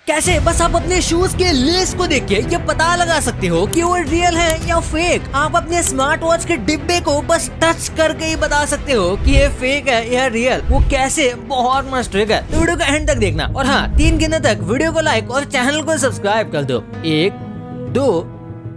कैसे? बस आप अपने शूज के लेस को देख के ये पता लगा सकते हो कि वो रियल है या फेक। आप अपने स्मार्ट वॉच के डिब्बे को बस टच करके ही बता सकते हो कि ये फेक है या रियल। वो कैसे? बहुत मस्त ट्रिक है, तो वीडियो को एंड तक देखना। और हाँ, 3 गिनने तक वीडियो को लाइक और चैनल को सब्सक्राइब कर दो। 1 2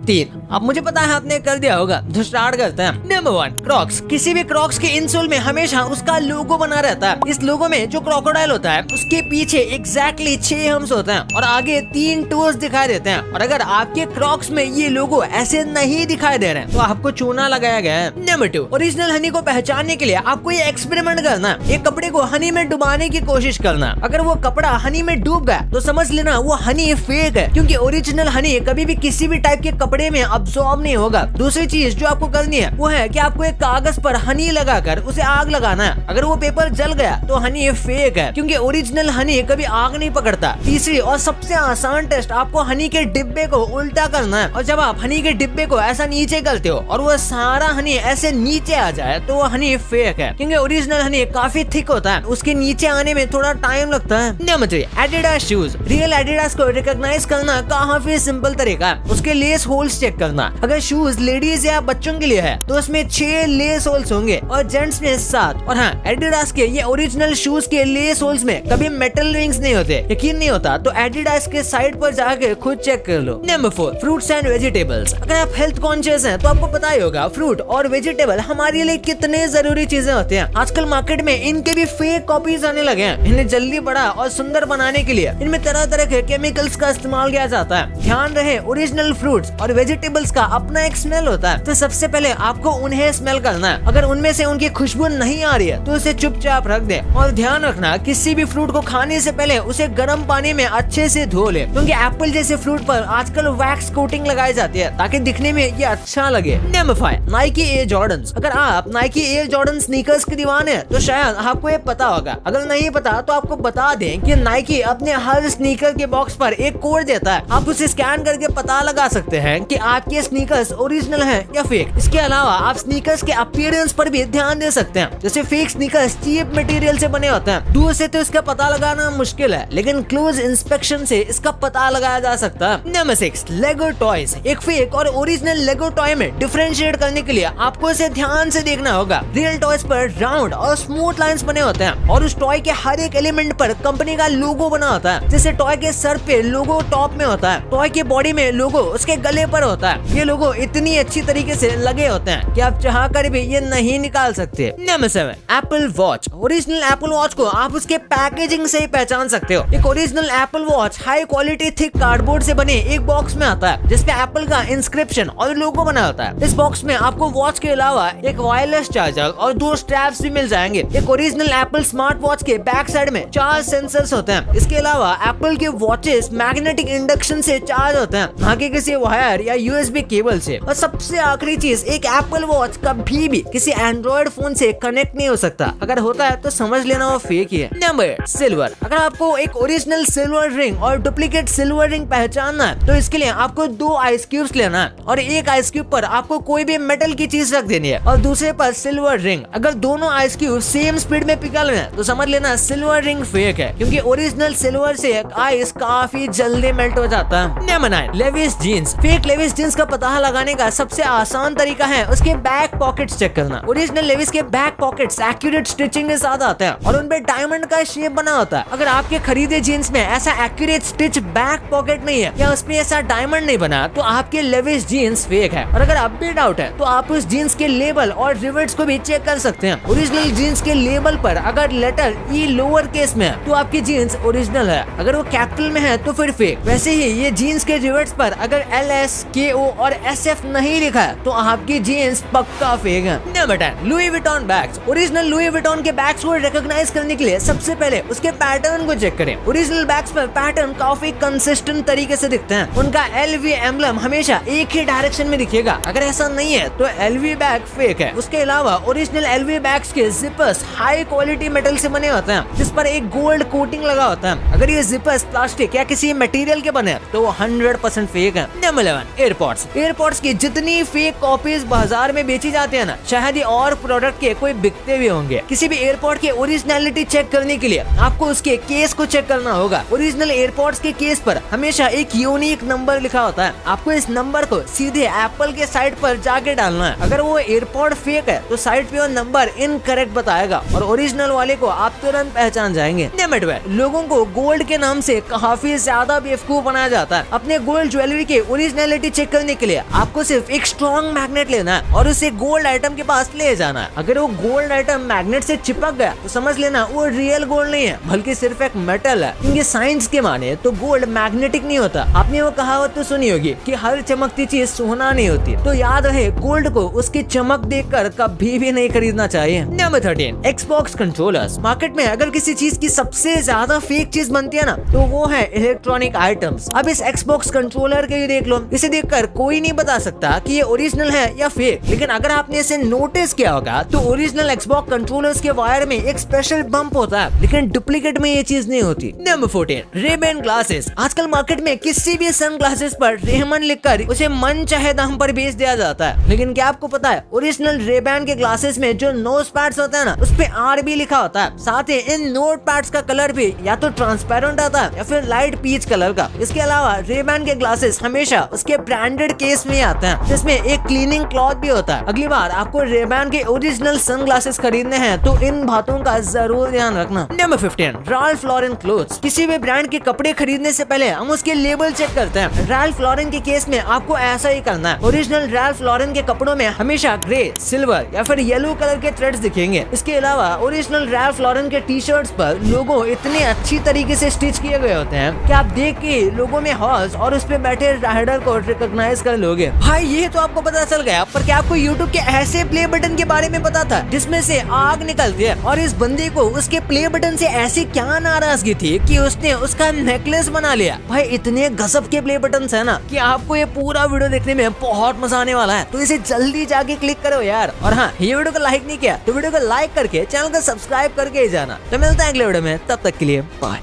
3। अब मुझे पता है आपने कर दिया होगा, तो स्टार्ट करते हैं। Number 1, Crocs. किसी भी क्रॉक्स के इंसोल में हमेशा उसका लोगो बना रहता है। इस लोगो में जो क्रोकोडाइल होता है उसके पीछे एग्जैक्टली 6 हम्स होते हैं और आगे 3 टोज दिखाई देते हैं। और अगर आपके क्रॉक्स में ये लोगो ऐसे नहीं दिखाई दे रहे हैं तो आपको चूना लगाया गया है। नंबर 2, ओरिजिनल हनी को पहचानने के लिए आपको ये एक्सपेरिमेंट करना है। एक कपड़े को हनी में डुबाने की कोशिश करना। अगर वो कपड़ा हनी में डूब गया तो समझ लेना वो हनी फेक है, क्योंकि ओरिजिनल हनी कभी भी किसी भी टाइप के कपड़े में अब्सॉर्ब नहीं होगा। दूसरी चीज जो आपको करनी है वो है कि आपको एक कागज पर हनी लगाकर उसे आग लगाना है। अगर वो पेपर जल गया तो हनी फेक है, क्योंकि ओरिजिनल हनी कभी आग नहीं पकड़ता। तीसरी और सबसे आसान टेस्ट, आपको हनी के डिब्बे को उल्टा करना है। और जब आप हनी के डिब्बे को ऐसा नीचे करते हो और वो सारा हनी ऐसे नीचे आ जाए तो वो हनी फेक है, क्योंकि ओरिजिनल हनी काफी थिक होता है, उसके नीचे आने में थोड़ा टाइम लगता है। Number 3, Adidas shoes. Real Adidas को रिकॉग्नाइज करना काफी सिंपल तरीका है। उसके लेस होल्स चेक करना। अगर शूज लेडीज या बच्चों के लिए है तो उसमें 6 लेस होल्स होंगे और जेंट्स में 7। और हाँ, एडिडास के ये ओरिजिनल शूज के लेस होल्स में कभी मेटल रिंग्स नहीं होते। यकीन नहीं होता तो एडिडास के साइट पर जाके खुद चेक कर लो। Number 4, fruits and vegetables. अगर आप हेल्थ कॉन्शियस हैं तो आपको पता ही होगा फ्रूट और वेजिटेबल हमारे लिए कितने जरूरी चीजें होती हैं। आजकल मार्केट में इनके भी फेक कॉपीज आने लगे हैं। इन्हें जल्दी बड़ा और सुंदर बनाने के लिए इनमें तरह तरह के केमिकल्स का इस्तेमाल किया जाता है। ध्यान रहे, ओरिजिनल फ्रूट्स और वेजिटेबल्स का अपना एक स्मेल होता है, तो सबसे पहले आपको उन्हें स्मेल करना है। अगर उनमें से उनकी खुशबू नहीं आ रही है तो उसे चुपचाप रख दे। और ध्यान रखना, किसी भी फ्रूट को खाने से पहले उसे गर्म पानी में अच्छे से धो ले, क्योंकि एप्पल जैसे फ्रूट पर आजकल वैक्स कोटिंग लगाई जाती है ताकि दिखने में ये अच्छा लगे। Number 5, Nike air Jordans. अगर आप नाइकी एयर जॉर्डन स्नीकर्स के दीवाने हैं तो शायद आपको ये पता होगा। अगर नहीं पता तो आपको बता दें कि नाइकी अपने हर स्नीकर के बॉक्स पर एक कोड देता है। आप उसे स्कैन करके पता लगा सकते हैं कि आपके स्नीकर्स ओरिजिनल है या फेक। इसके अलावा आप स्नीकर्स के अपीयरेंस पर भी ध्यान दे सकते हैं। जैसे फेक स्नीकर्स चीप मटेरियल से बने होते हैं, दूर से तो इसका पता लगाना मुश्किल है, लेकिन क्लोज इंस्पेक्शन से इसका पता लगाया जा सकता है। नंबर 6, लेगो टॉयज। एक फेक और ओरिजिनल लेगो टॉय में डिफरेंशिएट करने के लिए आपको इसे ध्यान से देखना होगा। रियल टॉयज पर राउंड और स्मूथ लाइंस बने होते हैं और उस टॉय के हर एक एलिमेंट पर कंपनी का लोगो बना होता है। जैसे टॉय के सर पे लोगो टॉप में होता है, टॉय के बॉडी में लोगो उसके गले पर होता है। ये लोगो इतनी अच्छी तरीके से लगे होते हैं कि आप चाह कर भी ये नहीं निकाल सकते। Number 7, Apple watch. Original Apple watch को आप उसके पैकेजिंग से ही पहचान सकते हो। एक original Apple watch high quality thick cardboard से बने एक बॉक्स में आता है, जिसपे एप्पल का इंस्क्रिप्शन और लोगो बना होता है। इस बॉक्स में आपको वॉच के अलावा एक वायरलेस चार्जर और 2 स्ट्रैप्स भी मिल जाएंगे। एक ओरिजिनल एप्पल स्मार्ट वॉच के बैक साइड में 4 सेंसर्स होते हैं। इसके अलावा एप्पल के वॉचेस मैग्नेटिक इंडक्शन से चार्ज होते हैं, ना कि किसी वायर या यूएसबी केबल से। और सबसे आखिरी चीज, एक एप्पल वॉच कभी भी किसी एंड्रॉइड फोन से कनेक्ट नहीं हो सकता। अगर होता है तो समझ लेना वो फेक ही है। Number 8, silver. अगर आपको एक ओरिजिनल सिल्वर रिंग और डुप्लीकेट सिल्वर रिंग पहचानना है तो इसके लिए आपको 2 आइस क्यूब्स लेना है और एक आइस क्यूब पर आपको कोई भी मेटल की चीज रख देनी है और दूसरे पर सिल्वर रिंग। अगर दोनों आइस क्यूब सेम स्पीड में पिघल रहे हैं तो समझ लेना सिल्वर रिंग फेक है, क्योंकि ओरिजिनल सिल्वर से आइस काफी जल्दी मेल्ट हो जाता है। Number 9, Levi's jeans. Fake Levi's jeans का पता लगाने का सबसे आसान तरीका है उसके बैक पॉकेट्स चेक करना। ओरिजिनल लेविस के बैक पॉकेट्स एक्यूरेट स्टिचिंग के साथ आते हैं और उनपे डायमंड का शेप बना होता है। अगर आपके खरीदे जीन्स में ऐसा एक्यूरेट स्टिच बैक पॉकेट नहीं है या उसपे ऐसा डायमंड नहीं बना तो आपके लेविस जीन्स फेक है। और अगर अब भी डाउट है तो आप उस जीन्स के लेबल और रिवेट्स को भी चेक कर सकते हैं। ओरिजिनल जीन्स के लेबल पर अगर लेटर ई लोअर केस में है तो आपकी जीन्स ओरिजिनल है, अगर वो कैपिटल में है तो फिर फेक। वैसे ही ये जीन्स के रिवेट्स पर अगर LS, KO और SF नहीं लिखा है तो आपकी जीन्स पक्का फेक है। Number 10, Louis Vuitton bags. Original Louis Vuitton के बैग्स को रिकॉग्नाइज करने के लिए सबसे पहले उसके पैटर्न को चेक करें। ओरिजिनल बैग्स पर पैटर्न काफी कंसिस्टेंट तरीके से दिखते हैं। उनका LV एम्बलम हमेशा एक ही डायरेक्शन में दिखेगा। अगर ऐसा नहीं है तो LV बैग फेक है। उसके अलावा ओरिजिनल LV बैग्स के जिपर्स हाई क्वालिटी मेटल से बने होते हैं, जिस पर एक गोल्ड कोटिंग लगा होता है। अगर ये जिपर्स प्लास्टिक या किसी मटेरियल के बने तो वो 100% फेक है। Number 11, AirPods. एयरपॉड्स की जितनी फेक कॉपीज बाजार में बेची जाते हैं ना, शायद ही और प्रोडक्ट के कोई बिकते भी होंगे। किसी भी एयरपोर्ट की ओरिजिनलिटी चेक करने के लिए आपको उसके केस को चेक करना होगा। ओरिजिनल एयरपोर्ट्स के केस पर हमेशा एक यूनिक नंबर लिखा होता है। आपको इस नंबर को सीधे एप्पल के साइट पर जाके डालना है। अगर वो एयरपोर्ट फेक है तो साइट पे वो नंबर इनकरेक्ट बताएगा और ओरिजिनल वाले को आप तुरंत पहचान जाएंगे। नंबर 12, लोगों को गोल्ड के नाम से काफी ज्यादा बेवकूफ बनाया जाता है। अपने गोल्ड ज्वेलरी के ओरिजिनलिटी चेक करने के लिए आपको सिर्फ एक स्ट्रॉन्ग मैग्नेट लेना है और उसे गोल्ड आइटम के पास ले जाना है। अगर वो गोल्ड आइटम मैग्नेट से चिपक गया तो समझ लेना वो रियल गोल्ड नहीं है, बल्कि सिर्फ एक मेटल है। क्योंकि साइंस के माने तो गोल्ड मैग्नेटिक नहीं होता। आपने वो कहावत तो सुनी होगी कि हर चमकती चीज सोना नहीं होती। तो याद रहे, गोल्ड को उसकी चमक देखकर कभी भी नहीं खरीदना चाहिए। Number 13, Xbox controllers. मार्केट में अगर किसी चीज की सबसे ज्यादा फेक चीज बनती है ना, तो वो है इलेक्ट्रॉनिक आइटम्स। अब इस Xbox कंट्रोलर के देख लो, इसे देखकर कोई नहीं बता सकता कि ये ओरिजिनल है या फेक। लेकिन अगर आपने इसे नोटिस किया होगा तो ओरिजिनल Xbox कंट्रोलर्स के वायर में एक स्पेशल बम्प होता है, लेकिन डुप्लीकेट में ये चीज नहीं होती। Number 14, Ray-Ban glasses. आजकल मार्केट में किसी भी सन ग्लासेस पर रेमन लिखकर उसे मन चाहे दाम पर बेच दिया जाता है। लेकिन क्या आपको पता है, ओरिजिनल Ray-Ban के ग्लासेस में जो नोज पैड्स होता है ना, उस पे RB लिखा होता है। साथ ही इन नोट पैड्स का कलर भी या तो ट्रांसपेरेंट आता है या फिर लाइट पीच कलर का। इसके अलावा Ray-Ban के ग्लासेस हमेशा उसके ब्रांडेड केस में आते हैं, जिसमें एक क्लीनिंग क्लॉथ भी होता है। अगली बार आपको Ray-Ban के ओरिजिनल सन ग्लासेस खरीदने हैं तो इन बातों का जरूर ध्यान रखना। Number 15, Ralph Lauren clothes. किसी भी ब्रांड के कपड़े खरीदने से पहले हम उसके लेबल चेक करते हैं। Ralph Lauren के केस में आपको ऐसा ही करना है। ओरिजिनल Ralph Lauren के कपड़ों में हमेशा ग्रे, सिल्वर या फिर येलो कलर के थ्रेड्स दिखेंगे। इसके अलावा ओरिजिनल Ralph Lauren के टी शर्ट्स पर लोगो इतने अच्छी तरीके से स्टिच किए गए होते हैं कि आप देख के लोगो में हॉर्स और उस पे बैठे राइडर को रिकॉग्नाइज कर लोगे। भाई ये तो आपको पता चल गया, पर क्या आपको YouTube के ऐसे प्ले बटन के बारे में पता था जिसमें से आग निकलती है? और इस बंदे को उसके प्ले बटन से ऐसी क्या नाराजगी थी कि उसने उसका नेकलेस बना लिया। भाई इतने गजब के प्ले बटन है ना कि आपको ये पूरा वीडियो देखने में बहुत मजा आने वाला है। तो इसे जल्दी जाके क्लिक करो यार। और हाँ, ये वीडियो को लाइक नहीं किया तो वीडियो को लाइक करके चैनल को सब्सक्राइब करके ही जाना। तो मिलते हैं अगले वीडियो में, तब तक के लिए बाय।